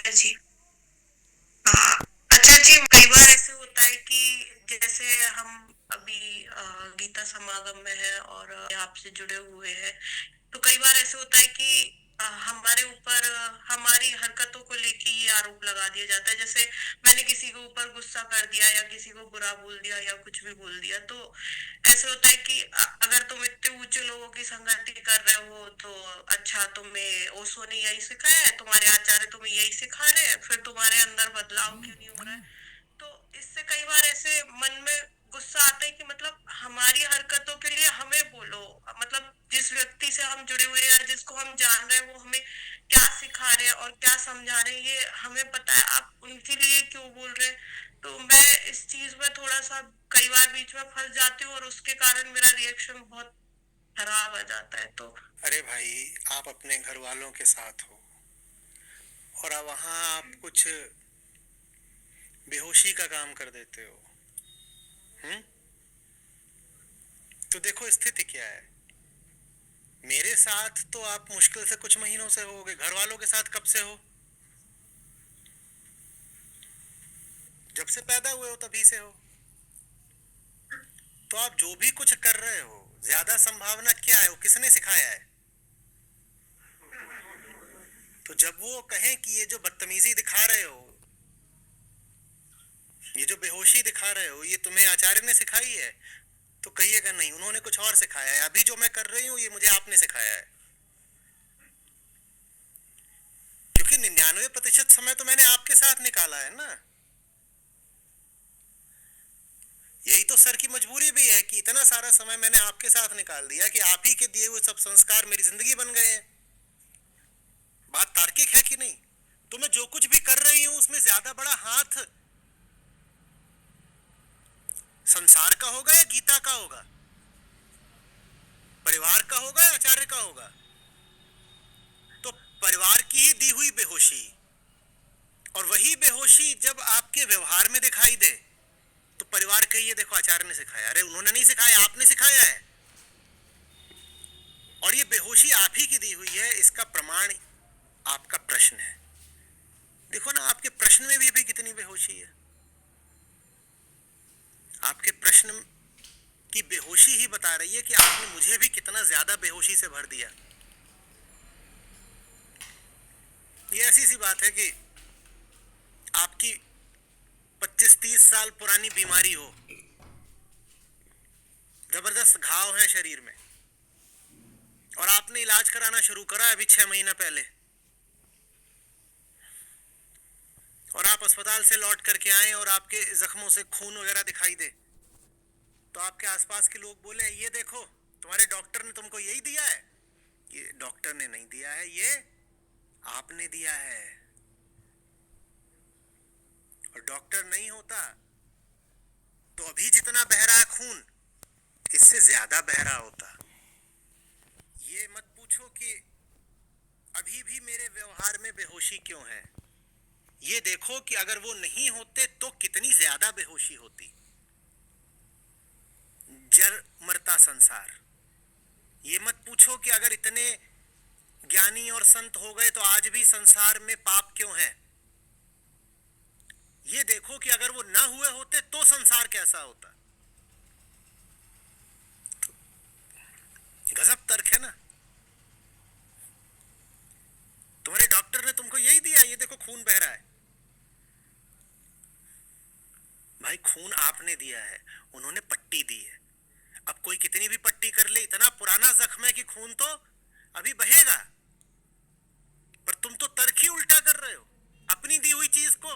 जी। हाँ, अच्छा जी, कई बार ऐसे होता है कि जैसे हम अभी गीता समागम में है और आपसे जुड़े हुए हैं, तो कई बार ऐसे होता है कि हमारे ऊपर हमारी हरकतों को लेके ये आरोप लगा दिया जाता है। जैसे मैंने किसी के ऊपर गुस्सा कर दिया या किसी को बुरा बोल दिया या कुछ भी बोल दिया, तो ऐसे होता है कि अगर तुम इतने ऊंचे लोगों की संगति कर रहे हो तो अच्छा, तुम्हें ओशो ने यही सिखाया है, तुम्हारे आचार्य तुम्हें यही सिखा रहे हैं, फिर तुम्हारे अंदर बदलाव क्यों नहीं हो रहा है? तो इससे कई बार ऐसे मन में गुस्सा आता है कि मतलब हमारी हरकतों के लिए हमें बोलो। मतलब जिस व्यक्ति से हम जुड़े हुए हैं या जिसको हम जान रहे हैं, वो हमें क्या सिखा रहे हैं और क्या समझा रहे हैं, ये हमें पता है। आप उनके लिए क्यों बोल रहे हैं? तो मैं इस चीज में थोड़ा सा कई बार बीच में फंस जाती हूँ और उसके कारण मेरा रिएक्शन बहुत खराब आ जाता है। तो अरे भाई, आप अपने घर वालों के साथ हो और अब वहां आप कुछ बेहोशी का काम कर देते हो। हम्म। तो देखो स्थिति क्या है। मेरे साथ तो आप मुश्किल से कुछ महीनों से होगे, घर वालों के साथ कब से हो? जब से पैदा हुए हो तभी से हो। तो आप जो भी कुछ कर रहे हो, ज्यादा संभावना क्या है, वो किसने सिखाया है? तो जब वो कहें कि ये जो बदतमीजी दिखा रहे हो, ये जो बेहोशी दिखा रहे हो, ये तुम्हें आचार्य ने सिखाई है, तो कहिएगा नहीं, उन्होंने कुछ और सिखाया है। अभी जो मैं कर रही हूँ ये मुझे आपने सिखाया है। क्योंकि 99% समय तो मैंने आपके साथ निकाला है ना। यही तो सर की मजबूरी भी है कि इतना सारा समय मैंने आपके साथ निकाल दिया कि आप ही के दिए हुए सब संस्कार मेरी जिंदगी बन गए हैं। बात तार्किक है कि नहीं? तो मैं जो कुछ भी कर रही हूं उसमें ज्यादा बड़ा हाथ संसार का होगा या गीता का होगा? परिवार का होगा या आचार्य का होगा? तो परिवार की ही दी हुई बेहोशी, और वही बेहोशी जब आपके व्यवहार में दिखाई दे तो परिवार कहिए देखो आचार्य ने सिखाया। अरे उन्होंने नहीं सिखाया, आपने सिखाया है। और ये बेहोशी आप ही की दी हुई है, इसका प्रमाण आपका प्रश्न है। देखो ना, आपके प्रश्न में भी कितनी बेहोशी है। आपके प्रश्न की बेहोशी ही बता रही है कि आपने मुझे भी कितना ज्यादा बेहोशी से भर दिया। ये ऐसी सी बात है कि आपकी 25-30 साल पुरानी बीमारी हो, जबरदस्त घाव है शरीर में, और आपने इलाज कराना शुरू करा अभी 6 महीना पहले, और आप अस्पताल से लौट करके आए और आपके जख्मों से खून वगैरह दिखाई दे, तो आपके आसपास के लोग बोले ये देखो तुम्हारे डॉक्टर ने तुमको यही दिया है। ये डॉक्टर ने नहीं दिया है, ये आपने दिया है। और डॉक्टर नहीं होता तो अभी जितना बह रहा है खून, इससे ज्यादा बह रहा होता। ये मत पूछो कि अभी भी मेरे व्यवहार में बेहोशी क्यों है। ये देखो कि अगर वो नहीं होते तो कितनी ज्यादा बेहोशी होती। जर मरता संसार। ये मत पूछो कि अगर इतने ज्ञानी और संत हो गए तो आज भी संसार में पाप क्यों है। ये देखो कि अगर वो ना हुए होते तो संसार कैसा होता। गजब तर्क है ना। तुम्हारे डॉक्टर ने तुमको यही दिया, ये देखो खून बह रहा है। भाई खून आपने दिया है, उन्होंने पट्टी दी है। अब कोई कितनी भी पट्टी कर ले, इतना पुराना जख्म है कि खून तो अभी बहेगा। पर तुम तो तर्क ही उल्टा कर रहे हो। अपनी दी हुई चीज को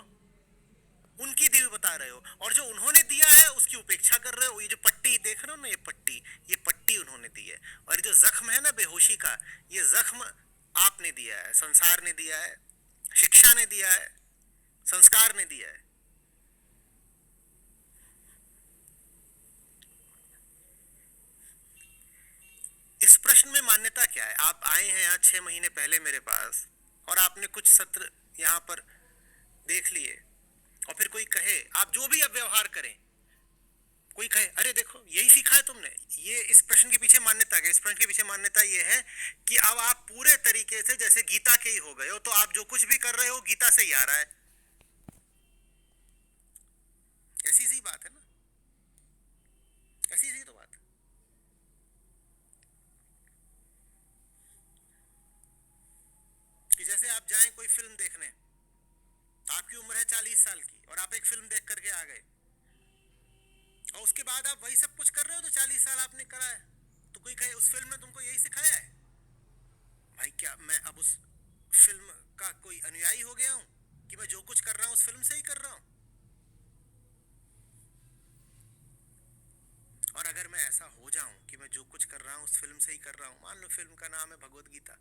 उनकी दी हुई बता रहे हो, और जो उन्होंने दिया है उसकी उपेक्षा कर रहे हो। ये जो पट्टी देख रहे हो ना, ये पट्टी उन्होंने दी है। और जो जख्म है ना बेहोशी का, ये जख्म आपने दिया है, संसार ने दिया है, शिक्षा ने दिया है, संस्कार ने दिया है। इस प्रश्न में मान्यता क्या है? आप आए हैं यहाँ 6 महीने पहले मेरे पास, और आपने कुछ सत्र यहाँ पर देख लिए, और फिर कोई कहे आप जो भी अब व्यवहार करें, कोई कहे अरे देखो यही सीखा है तुमने, ये इस प्रश्न के पीछे मान्यता है, इस प्रश्न के पीछे मान्यता ये है कि अब आप पूरे तरीके से जैसे गीता के ही हो गए हो, तो आप जो कुछ भी कर रहे हो गीता से ही आ रहा है। ऐसी सी बात है ना, ऐसी सी तो बात है। कि जैसे आप जाएं कोई फिल्म देखने, आपकी उम्र है 40 साल की और आप एक फिल्म देख करके आ गए, और उसके बाद आप वही सब कुछ कर रहे हो तो 40 साल आपने करा है, तो कोई कहे उस फिल्म ने तुमको यही सिखाया है। भाई क्या मैं अब उस फिल्म का कोई अनुयायी हो गया हूं कि मैं जो कुछ कर रहा हूं उस फिल्म से ही कर रहा हूं? और अगर मैं ऐसा हो जाऊं कि मैं जो कुछ कर रहा हूं उस फिल्म से ही कर रहा हूं, मान लो फिल्म का नाम है भगवत गीता,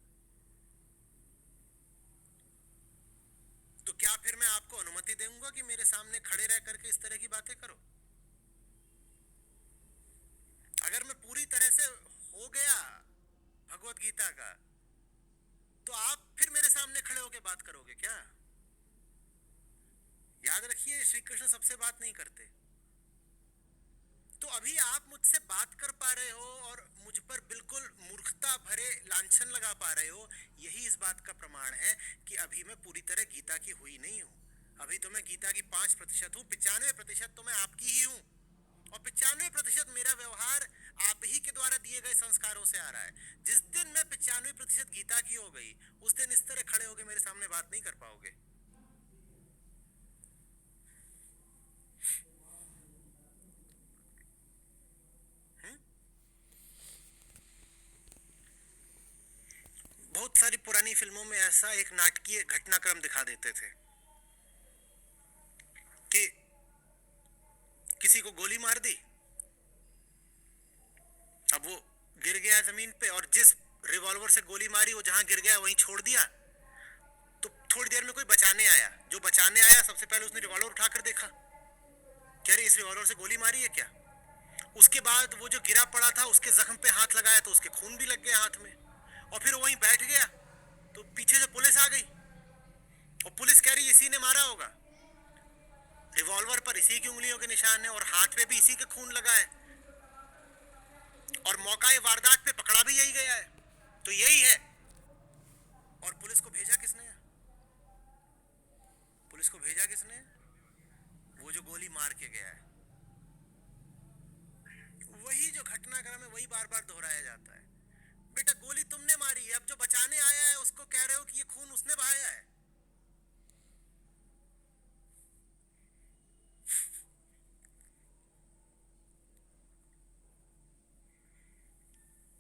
तो क्या फिर मैं आपको अनुमति दूंगा कि मेरे सामने खड़े रह करके इस तरह की बातें करो? अगर मैं पूरी तरह से हो गया भगवत गीता का, तो आप फिर मेरे सामने खड़े होकर बात करोगे क्या? याद रखिए श्री कृष्ण सबसे बात नहीं करते। तो अभी आप मुझसे बात कर पा रहे हो और मुझ पर बिल्कुल मूर्खता भरे लांछन लगा पा रहे हो, यही इस बात का प्रमाण है कि अभी मैं पूरी तरह गीता की हुई नहीं हूं। अभी तो मैं गीता की 5% हूं, 95% तो मैं आपकी ही हूं, और 95% मेरा व्यवहार आप ही के द्वारा दिए गए संस्कारों से आ रहा है। जिस दिन मैं 95% गीता की हो गई, उस दिन इस तरह खड़े होकर मेरे सामने बात नहीं कर पाओगे। बहुत सारी पुरानी फिल्मों में ऐसा एक नाटकीय घटनाक्रम दिखा देते थे कि किसी को गोली मार दी, अब वो गिर गया जमीन पे, और जिस रिवॉल्वर से गोली मारी वो जहां गिर गया वहीं छोड़ दिया। तो थोड़ी देर में कोई बचाने आया, जो बचाने आया सबसे पहले उसने रिवॉल्वर उठाकर देखा, कह रही इस रिवॉल्वर से गोली मारी है क्या? उसके बाद वो जो गिरा पड़ा था उसके जख्म पे हाथ लगाया तो उसके खून भी लग गया हाथ में, और फिर वहीं बैठ गया। तो पीछे से पुलिस आ गई और पुलिस कह रही इसी ने मारा होगा, रिवॉल्वर पर इसी की उंगलियों के निशान है और हाथ पे भी इसी के खून लगा है, और मौका वारदात पे पकड़ा भी यही गया है, तो यही है। और पुलिस को भेजा किसने? पुलिस को भेजा किसने? वो जो गोली मार के गया है। वही जो घटनाक्रम है वही बार बार दोहराया जाता है। बेटा गोली तुमने मारी है, अब जो बचाने आया है उसको कह रहे हो कि ये खून उसने बहाया है।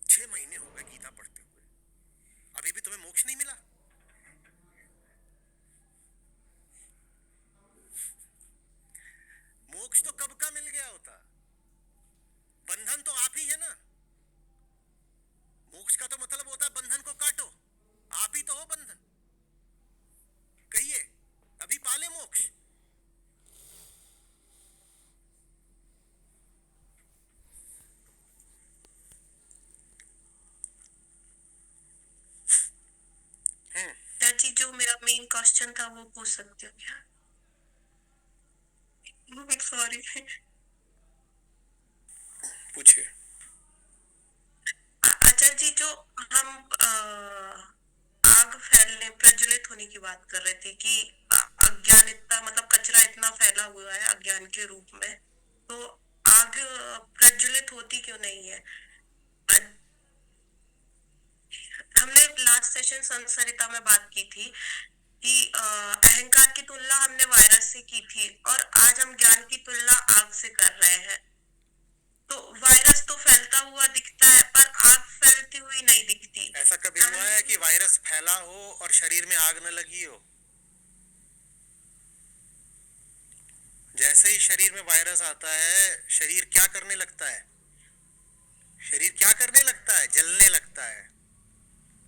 छह महीने हो गए गीता पढ़ते हुए, अभी भी तुम्हें मोक्ष नहीं मिला? मोक्ष तो कब का मिल गया होता, बंधन तो आप ही है ना। मोक्ष का तो मतलब होता है बंधन को काटो, आप ही तो हो बंधन। कहिए अभी पाले मोक्ष। चाची जो मेरा मेन क्वेश्चन था वो पूछ सकती हो क्या? सॉरी। पूछिए। अच्छा जी, जो हम आग फैलने प्रज्वलित होने की बात कर रहे थे कि अज्ञान इतना मतलब कचरा इतना फैला हुआ है अज्ञान के रूप में, तो आग प्रज्वलित होती क्यों नहीं है? हमने लास्ट सेशन संसरिता में बात की थी कि अहंकार की तुलना हमने वायरस से की थी, और आज हम ज्ञान की तुलना आग से कर रहे हैं। तो वायरस तो फैलता हुआ दिखता है पर आग फैलती हुई नहीं दिखती। ऐसा कभी हुआ है कि वायरस फैला हो और शरीर में आग न लगी हो? जैसे ही शरीर में वायरस आता है शरीर क्या करने लगता है? शरीर क्या करने लगता है? जलने लगता है।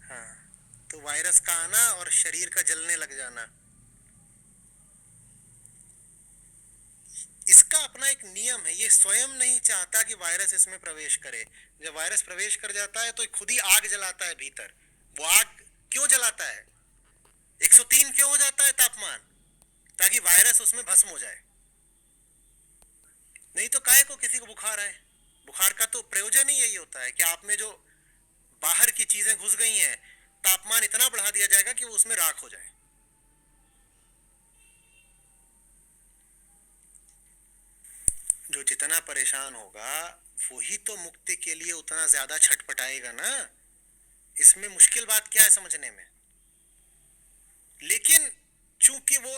हाँ, तो वायरस का आना और शरीर का जलने लग जाना, इसका अपना एक नियम है। ये स्वयं नहीं चाहता कि वायरस इसमें प्रवेश करे। जब वायरस प्रवेश कर जाता है तो खुद ही आग जलाता है भीतर। वो आग क्यों जलाता है? 103 क्यों हो जाता है तापमान? ताकि वायरस उसमें भस्म हो जाए। नहीं तो काहे को किसी को बुखार है? बुखार का तो प्रयोजन ही यही होता है कि आप में जो बाहर की चीजें घुस गई हैं, तापमान इतना बढ़ा दिया जाएगा कि वो उसमें राख हो जाए। जो जितना परेशान होगा वही तो मुक्ति के लिए उतना ज्यादा छटपटाएगा ना। इसमें मुश्किल बात क्या है समझने में? लेकिन चूंकि वो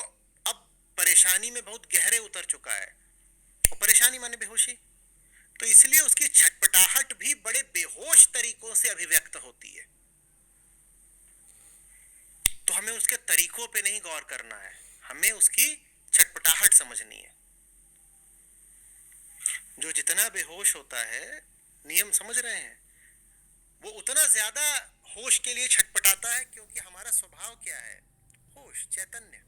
अब परेशानी में बहुत गहरे उतर चुका है, और परेशानी माने बेहोशी, तो इसलिए उसकी छटपटाहट भी बड़े बेहोश तरीकों से अभिव्यक्त होती है। तो हमें उसके तरीकों पे नहीं गौर करना है, हमें उसकी छटपटाहट समझनी है। जो जितना बेहोश होता है, नियम समझ रहे हैं, वो उतना ज्यादा होश के लिए छटपटाता है, क्योंकि हमारा स्वभाव क्या है? होश, चैतन्य।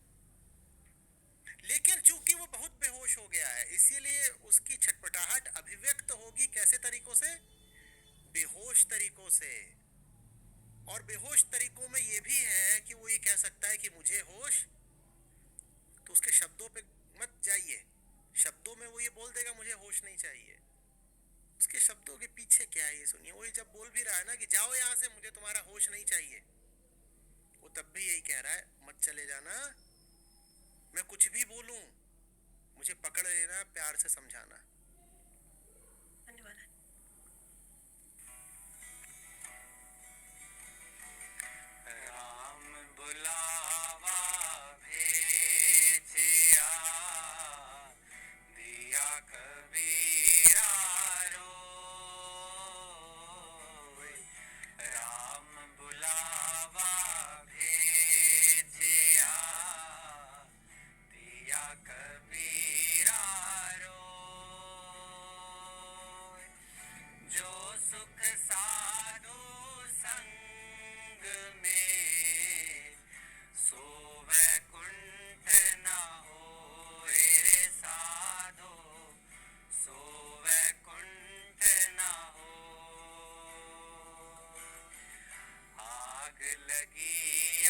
लेकिन चूंकि वो बहुत बेहोश हो गया है, इसीलिए उसकी छटपटाहट अभिव्यक्त होगी कैसे तरीकों से? बेहोश तरीकों से। और बेहोश तरीकों में ये भी है कि वो ये कह सकता है कि मुझे होश, तो उसके शब्दों पे मत जाइए। शब्दों में वो ये बोल देगा मुझे होश नहीं चाहिए। उसके शब्दों के पीछे क्या है ये सुनिए। वो जब बोल भी रहा है ना कि जाओ यहां से, मुझे तुम्हारा होश नहीं चाहिए, वो तब भी यही कह रहा है मत चले जाना, मैं कुछ भी बोलूं मुझे पकड़ लेना, प्यार से समझाना। धन्यवाद। राम बुलावा भेजिया, दिया कबीरा रोए। राम बुलावा भेजिया, दिया कबीरा रोए। जो सुख साधु संग में, सो वैकुंठ न होए रे साधो, सो वैकुंठ न हो। आग लगी